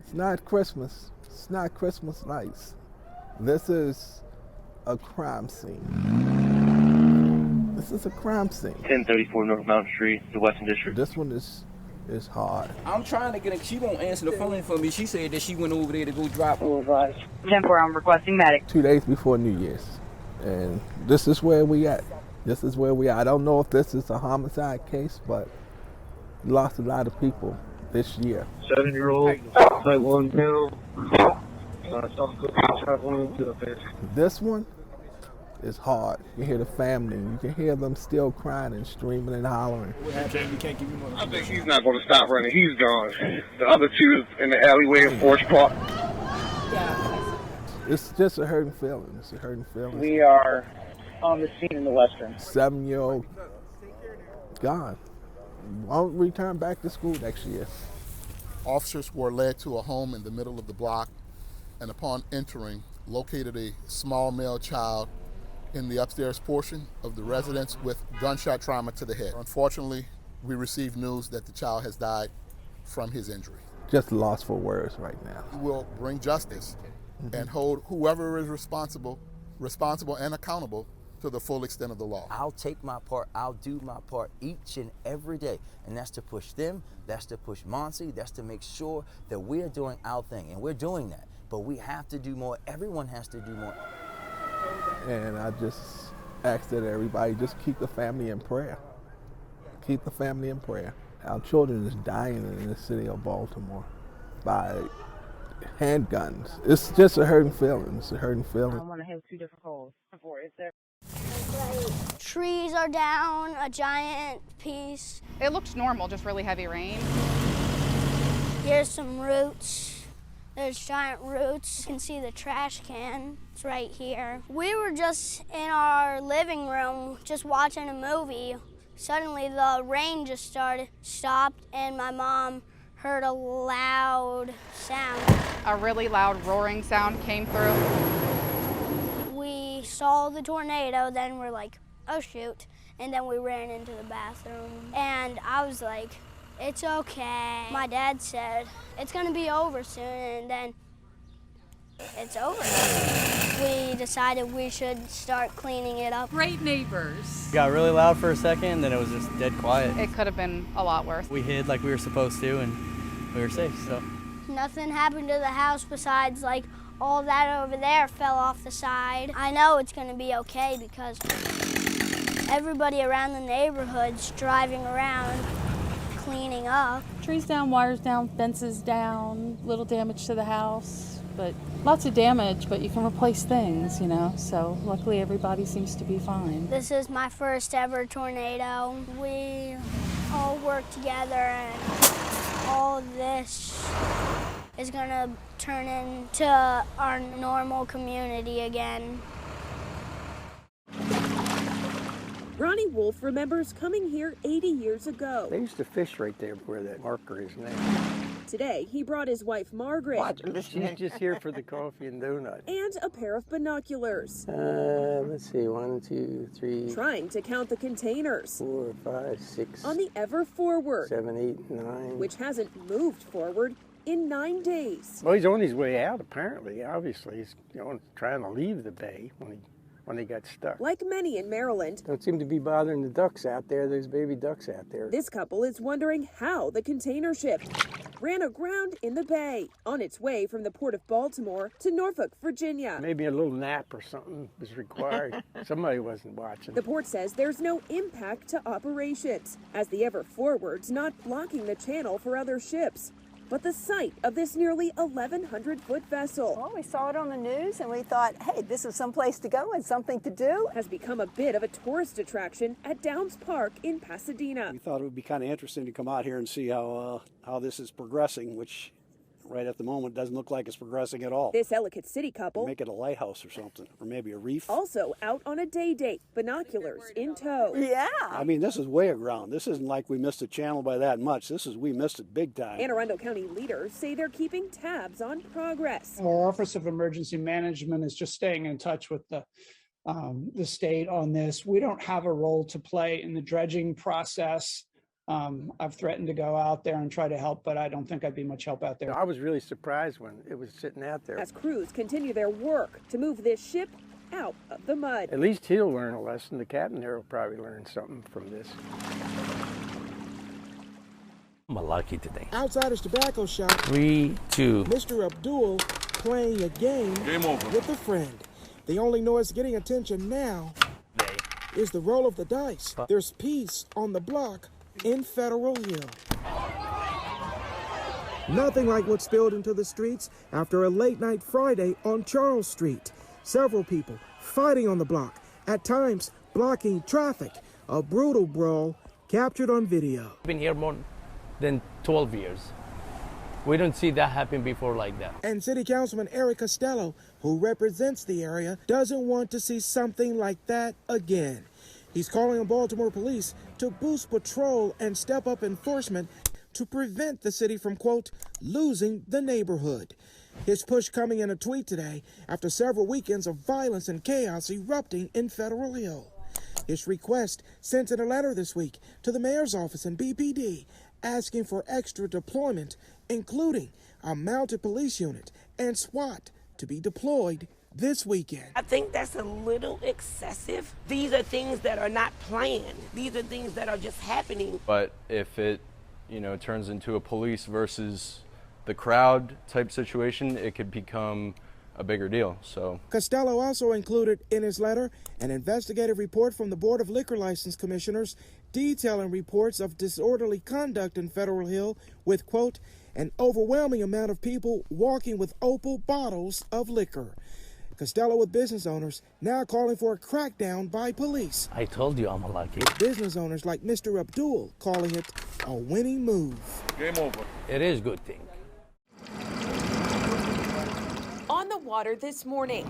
It's not Christmas. It's not Christmas lights. This is a crime scene. This is a crime scene. 1034 North Mountain Street, the Western District. This one is hard. I'm trying to get her. She won't answer the phone for me. She said that she went over there to go drop. 10-4, I'm requesting medic. 2 days before New Year's. And this is where we at. This is where we are. I don't know if this is a homicide case, but we lost a lot of people this year. 7-year-old, type 1 pill. This one is hard. You hear the family. You can hear them still crying and screaming and hollering. What happened? We can't give you money. I think he's not going to stop running. He's gone. The other two is in the alleyway in Forge Park. It's just a hurting feeling. It's a hurting feeling. We are on the scene in the Western. 7-year-old gone. Won't return back to school next year. Officers were led to a home in the middle of the block, and upon entering, located a small male child in the upstairs portion of the residence with gunshot trauma to the head. Unfortunately, we received news that the child has died from his injury. Just lost for words right now. We will bring justice and hold whoever is responsible and accountable to the full extent of the law. I'll take my part. I'll do my part each and every day. And that's to push them. That's to push Monty. That's to make sure that we're doing our thing. And we're doing that. But we have to do more. Everyone has to do more. And I just ask that everybody just keep the family in prayer. Keep the family in prayer. Our children is dying in the city of Baltimore by handguns. It's just a hurting feeling. It's a hurting feeling. I want to have 2 different calls. Is there? Trees are down, a giant piece. It looked normal, just really heavy rain. Here's some roots. There's giant roots. You can see the trash can. It's right here. We were just in our living room, just watching a movie. Suddenly the rain just stopped, and my mom heard a loud sound. A really loud roaring sound came through. We saw the tornado, then we're like, oh shoot. And then we ran into the bathroom. And I was like, it's okay. My dad said, it's gonna be over soon, and then it's over. We decided we should start cleaning it up. Great neighbors. It got really loud for a second, then it was just dead quiet. It could have been a lot worse. We hid like we were supposed to, and we were safe, so. Nothing happened to the house besides like all that over there fell off the side. I know it's gonna be okay because everybody around the neighborhood's driving around cleaning up. Trees down, wires down, fences down, little damage to the house, but lots of damage, but you can replace things, you know, so luckily everybody seems to be fine. This is my first ever tornado. We all work together, and all this is gonna turn into our normal community again. Ronnie Wolf remembers coming here 80 years ago. They used to fish right there where that marker is now. Today, he brought his wife, Margaret. She's just here for the coffee and donut. And a pair of binoculars. Let's see, 1, 2, 3. Trying to count the containers. 4, 5, 6. On the Ever Forward. 7, 8, 9. Which hasn't moved forward in 9 days. Well, he's on his way out, apparently. Obviously, he's trying to leave the bay when he got stuck. Like many in Maryland. Don't seem to be bothering the ducks out there. There's baby ducks out there. This couple is wondering how the container ship ran aground in the bay on its way from the port of Baltimore to Norfolk, Virginia. Maybe a little nap or something was required. Somebody wasn't watching. The port says there's no impact to operations, as the Ever Forward's not blocking the channel for other ships. But the sight of this nearly 1,100-foot vessel. Well, we saw it on the news and we thought, hey, this is someplace to go and something to do. Has become a bit of a tourist attraction at Downs Park in Pasadena. We thought it would be kind of interesting to come out here and see how this is progressing, which right at the moment doesn't look like it's progressing at all. This Ellicott City couple. Make it a lighthouse or something, or maybe a reef. Also out on a day date, binoculars in tow. Yeah. I mean, this is way aground. This isn't like we missed a channel by that much. We missed it big time. Anne Arundel County leaders say they're keeping tabs on progress. Our Office of Emergency Management is just staying in touch with the state on this. We don't have a role to play in the dredging process. I've threatened to go out there and try to help, but I don't think I'd be much help out there. I was really surprised when it was sitting out there. As crews continue their work to move this ship out of the mud. At least he'll learn a lesson. The captain there will probably learn something from this. I'm lucky today. Outsider's Tobacco Shop. 3, 2. Mr. Abdul playing a game with a friend. The only noise getting attention now is the roll of the dice. There's peace on the block in Federal Hill. Nothing like what spilled into the streets after a late night Friday on Charles Street. Several people fighting on the block, at times blocking traffic. A brutal brawl captured on video. I've been here more than 12 years. We don't see that happen before like that. And City Councilman Eric Costello, who represents the area, doesn't want to see something like that again. He's calling on Baltimore police to boost patrol and step up enforcement to prevent the city from, quote, losing the neighborhood. His push coming in a tweet today after several weekends of violence and chaos erupting in Federal Hill. His request sent in a letter this week to the mayor's office and BPD asking for extra deployment, including a mounted police unit and SWAT to be deployed this weekend. I think that's a little excessive. These are things that are not planned. These are things that are just happening. But if it, turns into a police versus the crowd type situation, it could become a bigger deal. So Costello also included in his letter an investigative report from the Board of Liquor License Commissioners detailing reports of disorderly conduct in Federal Hill with, quote, an overwhelming amount of people walking with opal bottles of liquor. Costello with business owners now calling for a crackdown by police. I told you I'm lucky. Business owners like Mr. Abdul calling it a winning move. Game over. It is a good thing. On the water this morning.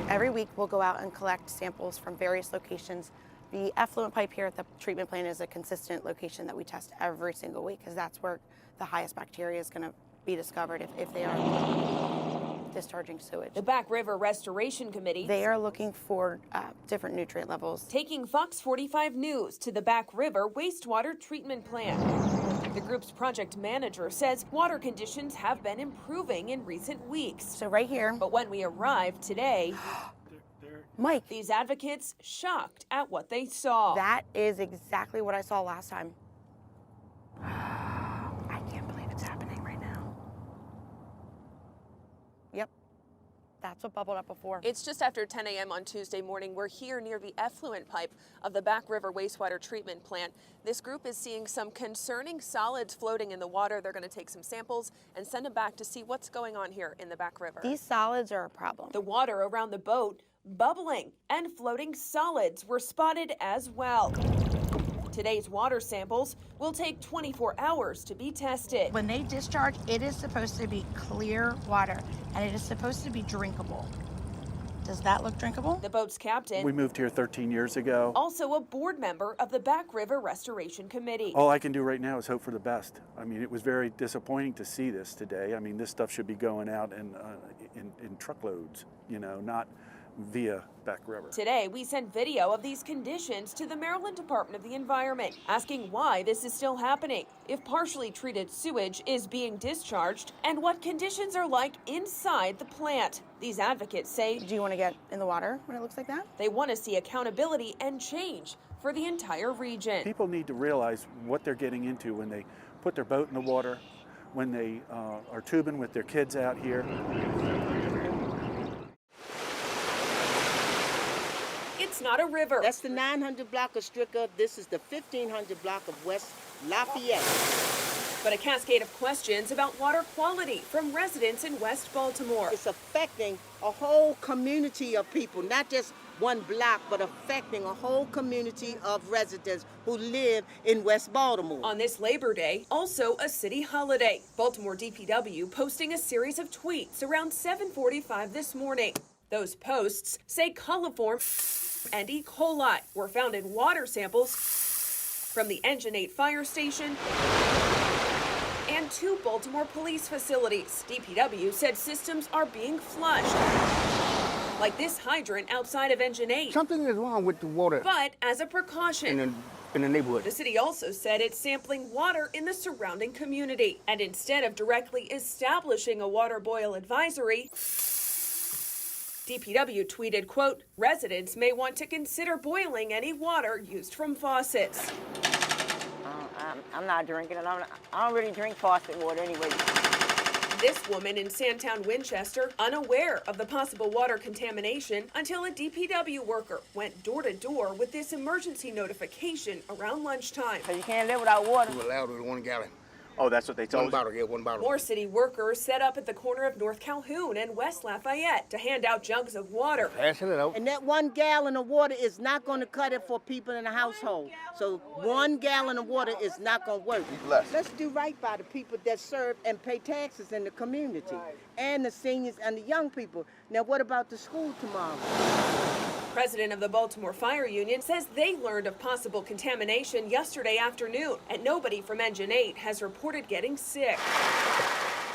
Every week we'll go out and collect samples from various locations. The effluent pipe here at the treatment plant is a consistent location that we test every single week because that's where the highest bacteria is going to be discovered if they are discharging sewage. The Back River Restoration Committee. They are looking for different nutrient levels. Taking Fox 45 News to the Back River Wastewater Treatment Plant. The group's project manager says water conditions have been improving in recent weeks. So right here. But when we arrived today, Mike, these advocates shocked at what they saw. That is exactly what I saw last time. I can't believe it's happening right now. Yep. That's what bubbled up before. It's just after 10 a.m. on Tuesday morning. We're here near the effluent pipe of the Back River Wastewater Treatment Plant. This group is seeing some concerning solids floating in the water. They're going to take some samples and send them back to see what's going on here in the Back River. These solids are a problem. The water around the boat bubbling and floating solids were spotted as well. Today's water samples will take 24 hours to be tested. When they discharge, it is supposed to be clear water, and it is supposed to be drinkable. Does that look drinkable? The boat's captain. We moved here 13 years ago. Also a board member of the Back River Restoration Committee. All I can do right now is hope for the best. I mean, it was very disappointing to see this today. I mean, this stuff should be going out in truckloads, not via Back River. Today, we sent video of these conditions to the Maryland Department of the Environment, asking why this is still happening, if partially treated sewage is being discharged, and what conditions are like inside the plant. These advocates say, do you want to get in the water when it looks like that? They want to see accountability and change for the entire region. People need to realize what they're getting into when they put their boat in the water, when they are tubing with their kids out here. It's not a river. That's the 900 block of Stricker. This is the 1500 block of West Lafayette. But a cascade of questions about water quality from residents in West Baltimore. It's affecting a whole community of people, not just one block, but affecting a whole community of residents who live in West Baltimore. On this Labor Day, also a city holiday. Baltimore DPW posting a series of tweets around 7:45 this morning. Those posts say coliform and E. coli were found in water samples from the Engine 8 fire station and 2 Baltimore police facilities. DPW said systems are being flushed, like this hydrant outside of Engine 8. Something is wrong with the water. But as a precaution, And in the neighborhood. The city also said it's sampling water in the surrounding community. And instead of directly establishing a water boil advisory, DPW tweeted, quote, residents may want to consider boiling any water used from faucets. I'm not drinking it. I don't really drink faucet water anyway. This woman in Sandtown, Winchester, unaware of the possible water contamination until a DPW worker went door to door with this emergency notification around lunchtime. So you can't live without water. We're allowed with 1 gallon. Oh, that's what they told us? 1 bottle, yeah, 1 bottle. More city workers set up at the corner of North Calhoun and West Lafayette to hand out jugs of water. Passing it out. And that 1 gallon of water is not going to cut it for people in the household. So 1 gallon of water is not going to work. Let's do right by the people that serve and pay taxes in the community, and the seniors and the young people. Now, what about the school tomorrow? President of the Baltimore Fire Union says they learned of possible contamination yesterday afternoon, and nobody from Engine 8 has reported getting sick.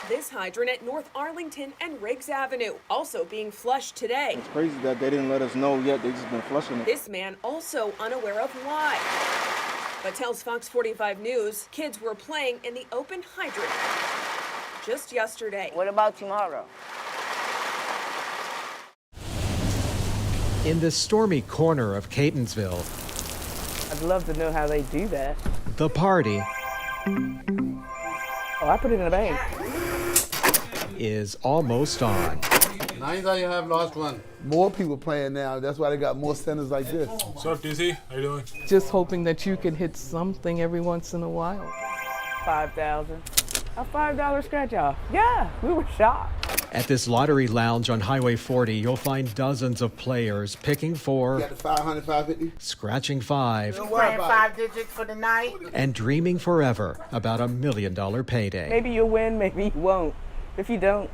This hydrant at North Arlington and Riggs Avenue also being flushed today. It's crazy that they didn't let us know yet. They just been flushing it. This man also unaware of why, but tells Fox 45 News kids were playing in the open hydrant just yesterday. What about tomorrow? In the stormy corner of Catonsville, I'd love to know how they do that. the party Oh, I put it in a bank. is almost on. Nice that you have lost one. More people playing now. That's why they got more centers like this. What's up, DC? How you doing? Just hoping that you can hit something every once in a while. 5,000. A $5 scratch off. Yeah, we were shocked. At this lottery lounge on Highway 40, you'll find dozens of players picking for, Got the 500, 550. scratching 5, Don't worry about 5 digits for the night. and dreaming forever about a $1 million payday. Maybe you'll win, maybe you won't. If you don't,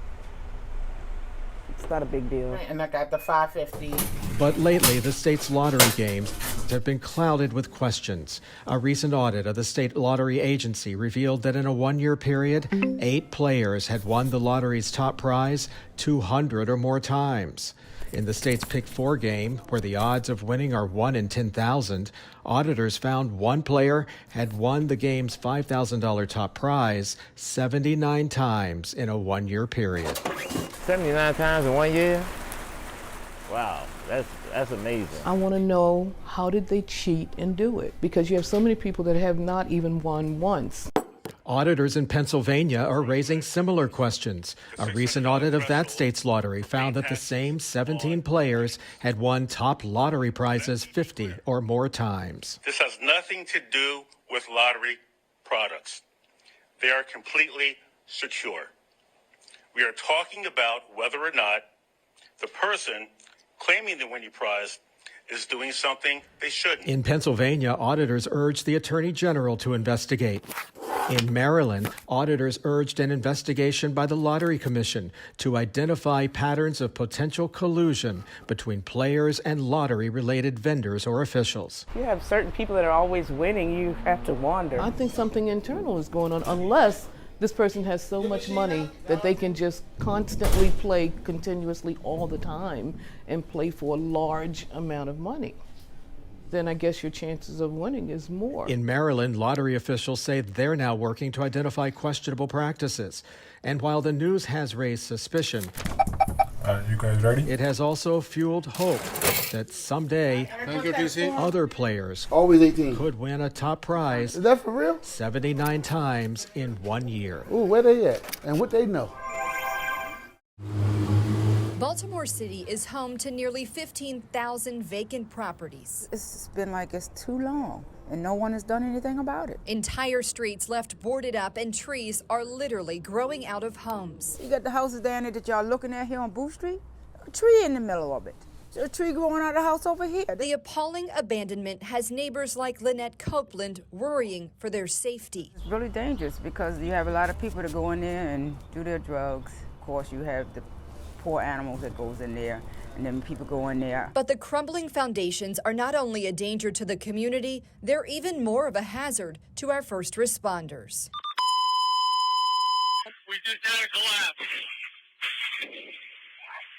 it's not a big deal. And I got the 550. But lately, the state's lottery games have been clouded with questions. A recent audit of the state lottery agency revealed that in a one-year period, 8 players had won the lottery's top prize 200 or more times. In the state's Pick 4 game, where the odds of winning are 1 in 10,000, auditors found one player had won the game's $5,000 top prize 79 times in a one-year period. 79 times in 1 year? Wow, that's amazing. I want to know, how did they cheat and do it? Because you have so many people that have not even won once. Auditors in Pennsylvania are raising similar questions. A recent audit of that state's lottery found that the same 17 players had won top lottery prizes 50 or more times. This has nothing to do with lottery products. They are completely secure. We are talking about whether or not the person claiming the winning prize is doing something they shouldn't. In Pennsylvania, auditors urged the Attorney General to investigate. In Maryland, auditors urged an investigation by the Lottery Commission to identify patterns of potential collusion between players and lottery-related vendors or officials. You have certain people that are always winning, you have to wonder. I think something internal is going on, unless this person has so much money that they can just constantly play continuously all the time and play for a large amount of money. Then I guess your chances of winning is more. In Maryland, lottery officials say they're now working to identify questionable practices. And while the news has raised suspicion, You guys ready? it has also fueled hope that someday Thank you, DC. other players Always 18. could win a top prize Is that for real? 79 times in 1 year. Ooh, where they at? And what they know? Baltimore City is home to nearly 15,000 vacant properties. It's been like it's too long, and no one has done anything about it. Entire streets left boarded up, and trees are literally growing out of homes. You got the houses down there that y'all looking at here on Booth Street. A tree in the middle of it. There's a tree growing out of the house over here. The appalling abandonment has neighbors like Lynette Copeland worrying for their safety. It's really dangerous because you have a lot of people that go in there and do their drugs. Of course, you have the poor animals that goes in there, and then people go in there. But the crumbling foundations are not only a danger to the community, they're even more of a hazard to our first responders. We just had a collapse.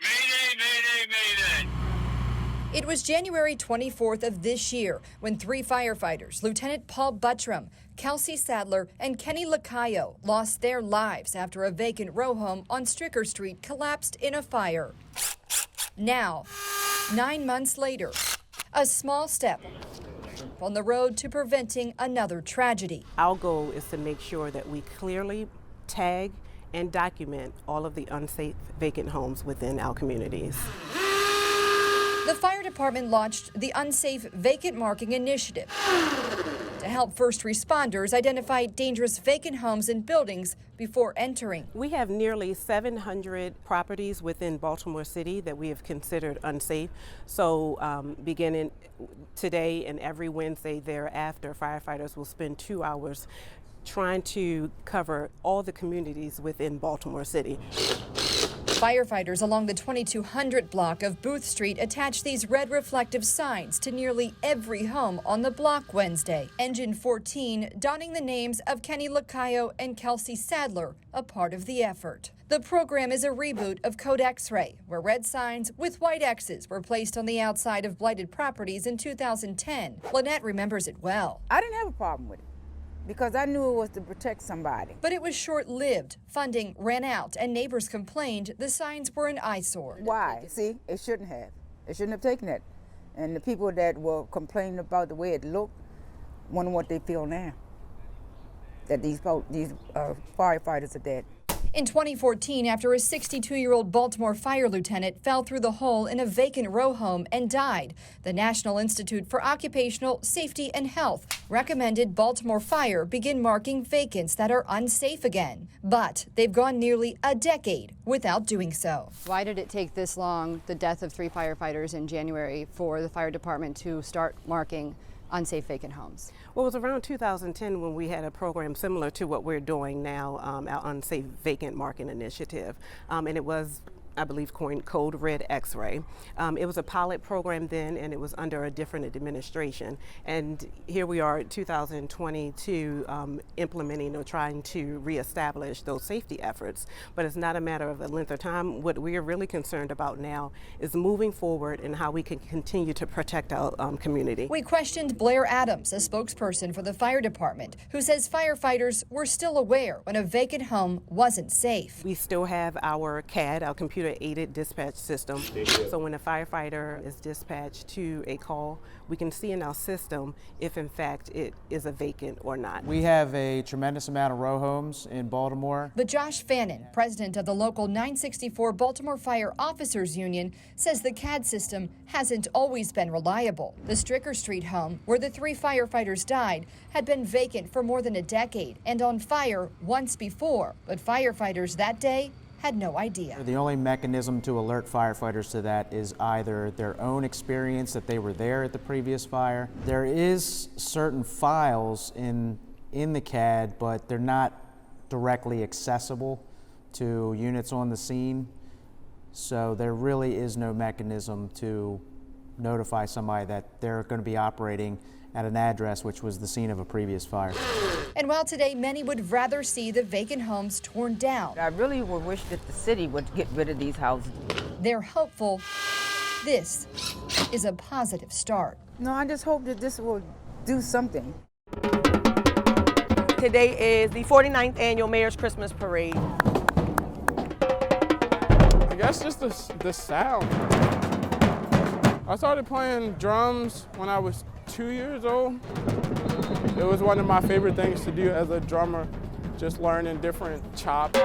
Mayday, mayday, mayday. It was January 24th of this year when 3 firefighters, Lieutenant Paul Buttram, Kelsey Sadler, and Kenny Lacayo, lost their lives after a vacant row home on Stricker Street collapsed in a fire. Now, 9 months later, a small step on the road to preventing another tragedy. Our goal is to make sure that we clearly tag and document all of the unsafe vacant homes within our communities. The fire department launched the Unsafe Vacant Marking Initiative to help first responders identify dangerous vacant homes and buildings before entering. We have nearly 700 properties within Baltimore City that we have considered unsafe. So beginning today and every Wednesday thereafter, firefighters will spend 2 hours trying to cover all the communities within Baltimore City. Firefighters along the 2200 block of Booth Street attached these red reflective signs to nearly every home on the block Wednesday. Engine 14 donning the names of Kenny Lacayo and Kelsey Sadler, a part of the effort. The program is a reboot of Code X-Ray, where red signs with white X's were placed on the outside of blighted properties in 2010. Lynette remembers it well. I didn't have a problem with it, because I knew it was to protect somebody. But it was short-lived. Funding ran out, and neighbors complained the signs were an eyesore. Why? See, it shouldn't have. It shouldn't have taken it. And the people that were complaining about the way it looked, wonder what they feel now, that these firefighters are dead. In 2014, after a 62-year-old Baltimore fire lieutenant fell through the hole in a vacant row home and died, the National Institute for Occupational Safety and Health recommended Baltimore Fire begin marking vacants that are unsafe again. But they've gone nearly a decade without doing so. Why did it take this long, the death of 3 firefighters in January, for the fire department to start marking unsafe vacant homes? Well, it was around 2010 when we had a program similar to what we're doing now, our Unsafe Vacant Marking Initiative. And it was, I believe, coined Code Red X-Ray. It was a pilot program then, and it was under a different administration. And here we are in 2022 implementing or trying to reestablish those safety efforts. But it's not a matter of the length of time. What we are really concerned about now is moving forward and how we can continue to protect our community. We questioned Blair Adams, a spokesperson for the fire department, who says firefighters were still aware when a vacant home wasn't safe. We still have our CAD, our computer-aided dispatch system. So when a firefighter is dispatched to a call, we can see in our system if in fact it is a vacant or not. We have a tremendous amount of row homes in Baltimore. But Josh Fannin, president of the local 964 Baltimore Fire Officers Union, says the CAD system hasn't always been reliable. The Stricker Street home, where the 3 firefighters died, had been vacant for more than a decade and on fire once before. But firefighters that day had no idea. The only mechanism to alert firefighters to that is either their own experience that they were there at the previous fire. There is certain files in the CAD, but they're not directly accessible to units on the scene. So there really is no mechanism to notify somebody that they're going to be operating at an address which was the scene of a previous fire. And while today many would rather see the vacant homes torn down, I really would wish that the city would get rid of these houses. they're hopeful this is a positive start. No, I just hope that this will do something. Today is the 49th annual Mayor's Christmas Parade. I guess just the sound. I started playing drums when I was 2 years old. It was one of my favorite things to do as a drummer, just learning different chops.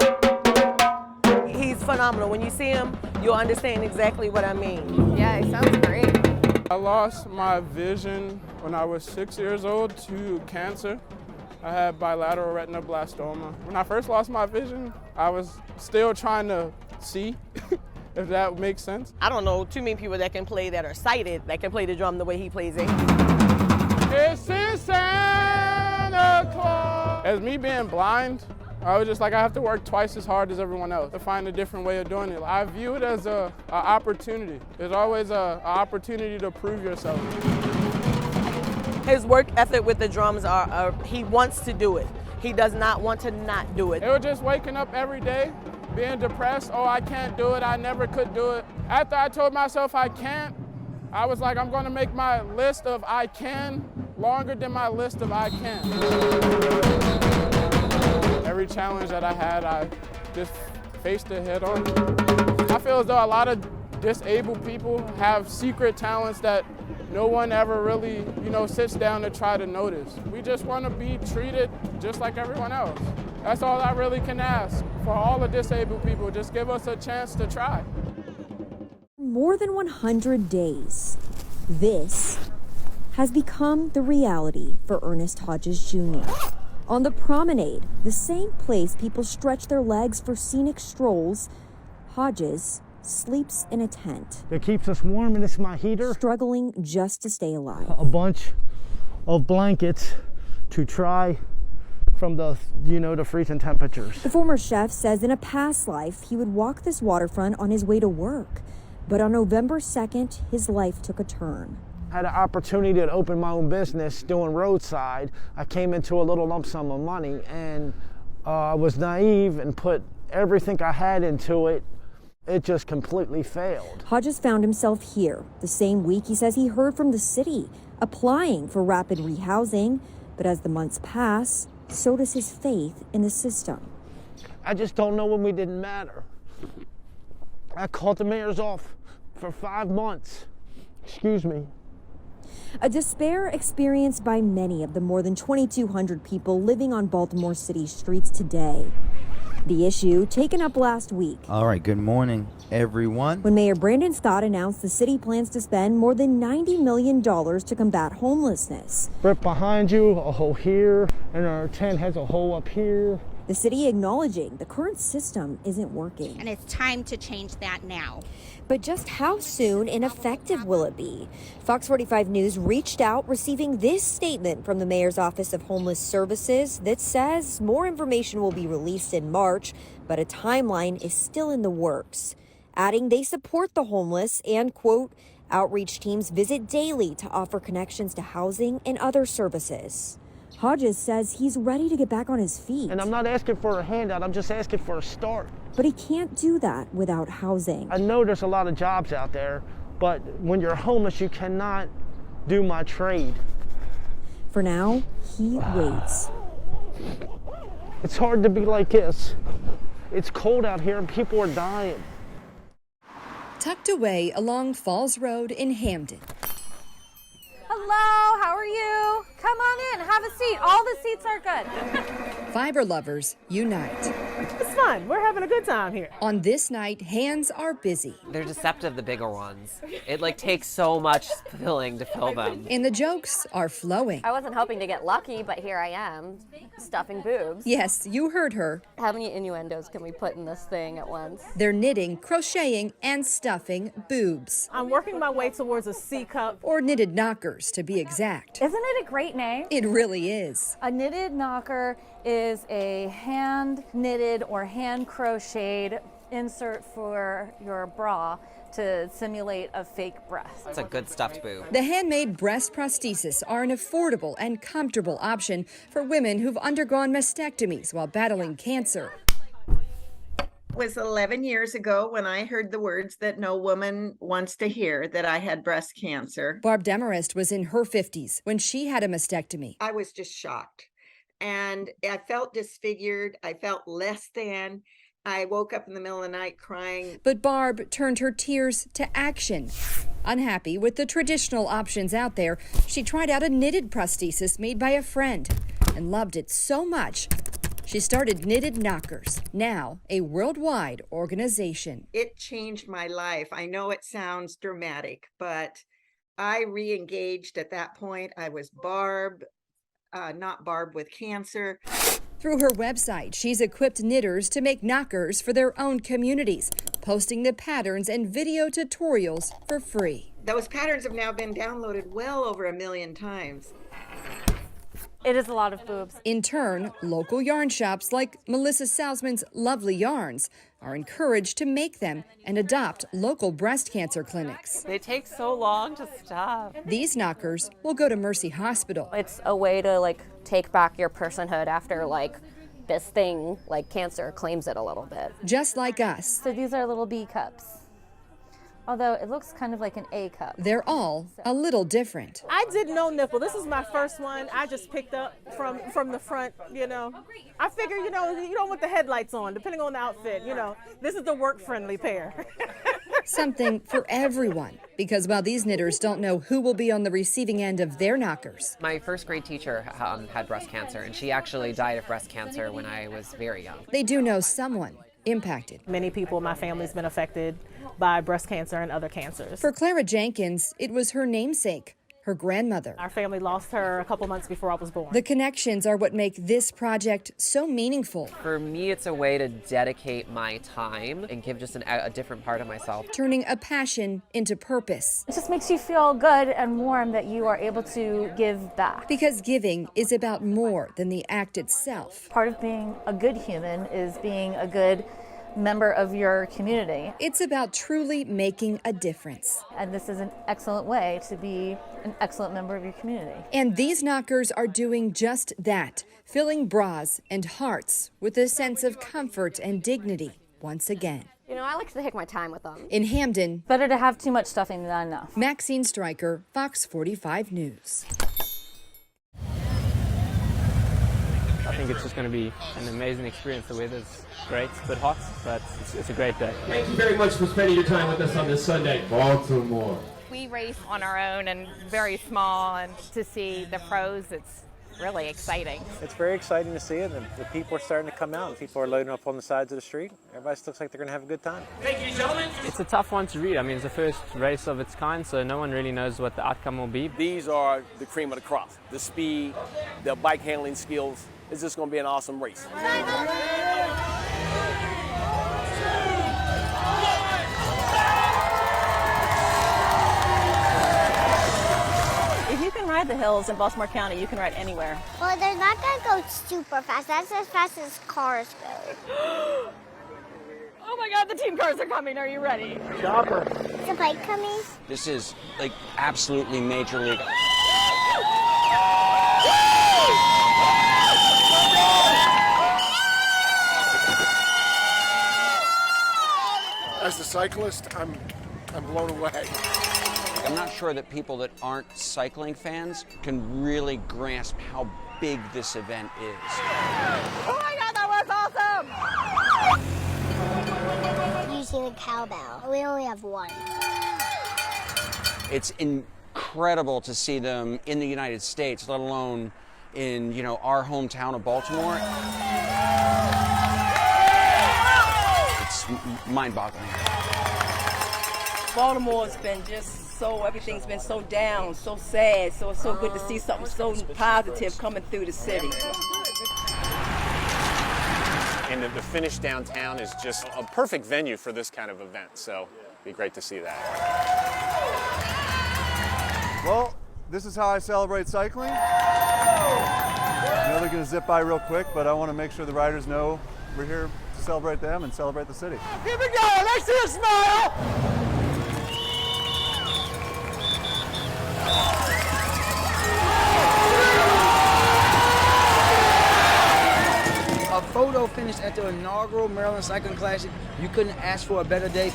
He's phenomenal. When you see him, you'll understand exactly what I mean. Yeah, he sounds great. I lost my vision when I was 6 years old to cancer. I had bilateral retinoblastoma. When I first lost my vision, I was still trying to see, if that makes sense. I don't know too many people that can play that are sighted, that can play the drum the way he plays it. This is Santa Claus. As me being blind, I was just like, I have to work twice as hard as everyone else to find a different way of doing it. I view it as an opportunity. There's always an opportunity to prove yourself. His work ethic with the drums he wants to do it. He does not want to not do it. It was just waking up every day, being depressed. Oh, I can't do it. I never could do it. After I told myself I can't, I was like, I'm gonna make my list of I can longer than my list of I can. Every challenge that I had, I just faced it head on. I feel as though a lot of disabled people have secret talents that no one ever really, sits down to try to notice. We just want to be treated just like everyone else. That's all I really can ask for all the disabled people. Just give us a chance to try. More than 100 days, this has become the reality for Ernest Hodges Jr. On the promenade, the same place people stretch their legs for scenic strolls, Hodges sleeps in a tent. It keeps us warm, and it's my heater. Struggling just to stay alive. A bunch of blankets to try from the freezing temperatures. The former chef says in a past life he would walk this waterfront on his way to work. But on November 2nd, his life took a turn. I had an opportunity to open my own business doing roadside. I came into a little lump sum of money, and I was naive and put everything I had into it. It just completely failed. Hodges found himself here. The same week, he says he heard from the city, applying for rapid rehousing. But as the months pass, so does his faith in the system. I just don't know when we didn't matter. I called the mayor's office for 5 months. Excuse me. A despair experienced by many of the more than 2,200 people living on Baltimore City streets today. The issue taken up last week. All right, good morning, everyone. When Mayor Brandon Scott announced the city plans to spend more than $90 million to combat homelessness. Right behind you, a hole here, and our tent has a hole up here. The city acknowledging the current system isn't working. And it's time to change that now. But just how soon and effective will it be? Fox 45 News reached out, receiving this statement from the Mayor's Office of Homeless Services that says more information will be released in March, but a timeline is still in the works. Adding they support the homeless and, quote, outreach teams visit daily to offer connections to housing and other services. Hodges says he's ready to get back on his feet. And I'm not asking for a handout, I'm just asking for a start. But he can't do that without housing. I know there's a lot of jobs out there, but when you're homeless, you cannot do my trade. For now, he waits. It's hard to be like this. It's cold out here and people are dying. Tucked away along Falls Road in Hamden. Hello, how are you? Come on in, have a seat. All the seats are good. Fiber lovers unite. It's fun. We're having a good time here. On this night, hands are busy. They're deceptive, the bigger ones. It takes so much filling to fill them. And the jokes are flowing. I wasn't hoping to get lucky, but here I am, stuffing boobs. Yes, you heard her. How many innuendos can we put in this thing at once? They're knitting, crocheting, and stuffing boobs. I'm working my way towards a C cup. Or knitted knockers, to be exact. Isn't it a great name? It really is. A knitted knocker is a hand knitted or hand crocheted insert for your bra to simulate a fake breast. It's a good stuffed boob. The handmade breast prostheses are an affordable and comfortable option for women who've undergone mastectomies while battling cancer. It was 11 years ago when I heard the words that no woman wants to hear, that I had breast cancer. Barb Demarest was in her 50s when she had a mastectomy. I was just shocked. And I felt disfigured. I felt less than. I woke up in the middle of the night crying. But Barb turned her tears to action. Unhappy with the traditional options out there, she tried out a knitted prosthesis made by a friend and loved it so much she started Knitted Knockers, now a worldwide organization. It changed my life. I know it sounds dramatic, but I re-engaged at that point. I was Barb, not Barb with cancer. Through her website, she's equipped knitters to make knockers for their own communities, posting the patterns and video tutorials for free. Those patterns have now been downloaded well over 1 million times. It is a lot of boobs. In turn, local yarn shops like Melissa Salzman's Lovely Yarns are encouraged to make them and adopt local breast cancer clinics. They take so long to stuff. These knockers will go to Mercy Hospital. It's a way to take back your personhood after this thing like cancer claims it a little bit. Just like us. So these are little B cups. although it looks kind of like an A cup. They're all a little different. I did no nipple. This is my first one. I just picked up from the front, you know. I figure, you know, you don't want the headlights on, depending on the outfit, you know. This is the work-friendly pair. Something for everyone, because while these knitters don't know who will be on the receiving end of their knockers. My first grade teacher had breast cancer, and she actually died of breast cancer when I was very young. They do know someone impacted. Many people in my family's been affected by breast cancer and other cancers. For Clara Jenkins, it was her namesake, her grandmother. Our family lost her a couple months before I was born. The connections are what make this project so meaningful. For me, it's a way to dedicate my time and give just a different part of myself. Turning a passion into purpose. It just makes you feel good and warm that you are able to give back. Because giving is about more than the act itself. Part of being a good human is being a good member of your community. It's about truly making a difference. And this is an excellent way to be an excellent member of your community. And these knockers are doing just that, filling bras and hearts with a sense of comfort and dignity once again. You know, I like to take my time with them. In Hamden, better to have too much stuffing than not enough. Maxine Stryker, Fox 45 News. I think it's just going to be an amazing experience. The weather's great, it's a bit hot, but it's a great day. Thank you very much for spending your time with us on this Sunday. Baltimore. We race on our own and very small, and to see the pros, it's really exciting. It's very exciting to see it, and the people are starting to come out, and people are loading up on the sides of the street. Everybody looks like they're going to have a good time. Thank you, gentlemen. It's a tough one to read. I mean, it's the first race of its kind, so no one really knows what the outcome will be. These are the cream of the crop. The speed, the bike handling skills. It's just going to be an awesome race. If you can ride the hills in Baltimore County, you can ride anywhere. Well, they're not going to go super fast. That's as fast as cars go. Oh my God, the team cars are coming. Are you ready? Chopper. Is the bike coming? This is like absolutely major league. As a cyclist, I'm blown away. I'm not sure that people that aren't cycling fans can really grasp how big this event is. Oh my God, that was awesome! Using a cowbell. We only have one. It's incredible to see them in the United States, let alone in, you know, our hometown of Baltimore. It's mind-boggling. Baltimore's been just so, everything's been so down, so sad, so it's so good to see something so positive coming through the city. And the finish downtown is just a perfect venue for this kind of event, so it'd be great to see that. Well, this is how I celebrate cycling. I know they're going to zip by real quick, but I want to make sure the riders know we're here to celebrate them and celebrate the city. Here we go, let's see a smile! A photo finish at the inaugural Maryland Cycling Classic. You couldn't ask for a better day.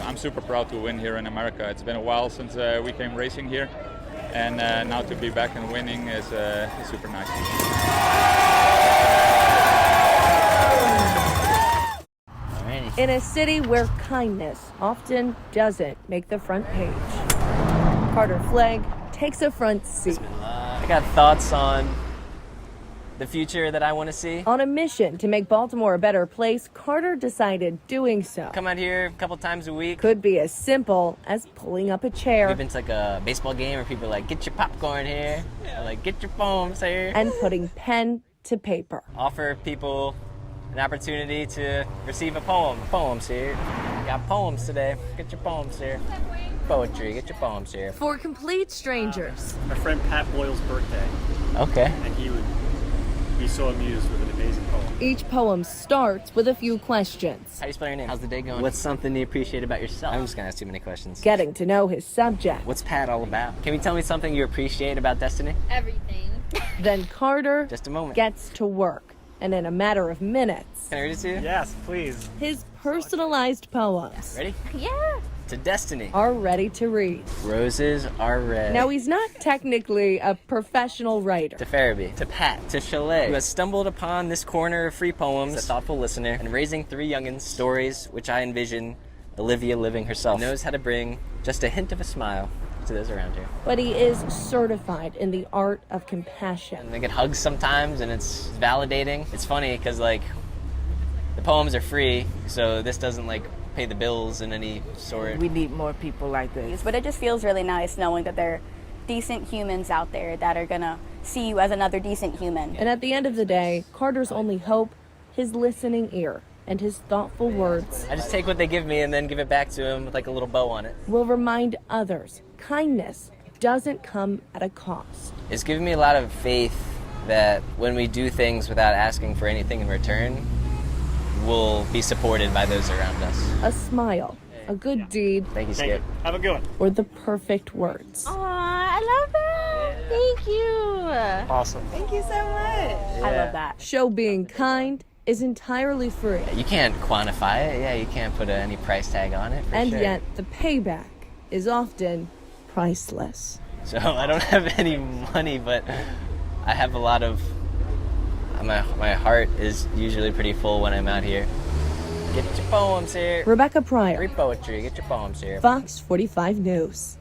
I'm super proud to win here in America. It's been a while since we came racing here, and now to be back and winning is super nice. In a city where kindness often doesn't make the front page, Carter Flagg takes a front seat. I got thoughts on the future that I want to see. On a mission to make Baltimore a better place, Carter decided doing so Come out here a couple times a week. could be as simple as pulling up a chair We've been to like a baseball game where people are like, get your popcorn here, or like, get your poems here. and putting pen to paper. Offer people an opportunity to receive a poem. Poems here. Got poems today. Get your poems here. Poetry, get your poems here. For complete strangers. My friend Pat Boyle's birthday. Okay. And he would be so amused with an amazing poem. Each poem starts with a few questions. How do you spell your name? How's the day going? What's something you appreciate about yourself? I'm just gonna ask too many questions. Getting to know his subject. What's Pat all about? Can you tell me something you appreciate about Destiny? Everything. Then Carter Just a moment. gets to work. And in a matter of minutes, Can I read it to you? Yes, please. his personalized poems Ready? Yeah. to destiny. are ready to read. Roses are red. Now, he's not technically a professional writer. To Farabee, to Pat, to Chalet, who has stumbled upon this corner of free poems, a thoughtful listener, and raising 3 youngins, stories which I envision Olivia living herself. Knows how to bring just a hint of a smile to those around her. But he is certified in the art of compassion. And they get hugs sometimes, and it's validating. It's funny because like the poems are free, so this doesn't like pay the bills in any sort. We need more people like this. But it just feels really nice knowing that there are decent humans out there that are gonna see you as another decent human. And at the end of the day, Carter's only hope, his listening ear and his thoughtful words I just take what they give me and then give it back to him with like a little bow on it. will remind others kindness doesn't come at a cost. It's given me a lot of faith that when we do things without asking for anything in return, we'll be supported by those around us. A smile, a good deed. Thank you, Skip. Have a good one. Or the perfect words. Aw, I love that. Thank you. Awesome. Thank you so much. I love that. Show being kind is entirely free. You can't quantify it. Yeah, you can't put any price tag on it. For And sure. yet the payback is often priceless. So I don't have any money, but I have a lot of. My heart is usually pretty full when I'm out here. Get your poems here. Rebecca Pryor, Free poetry. Get your poems here. Fox 45 News.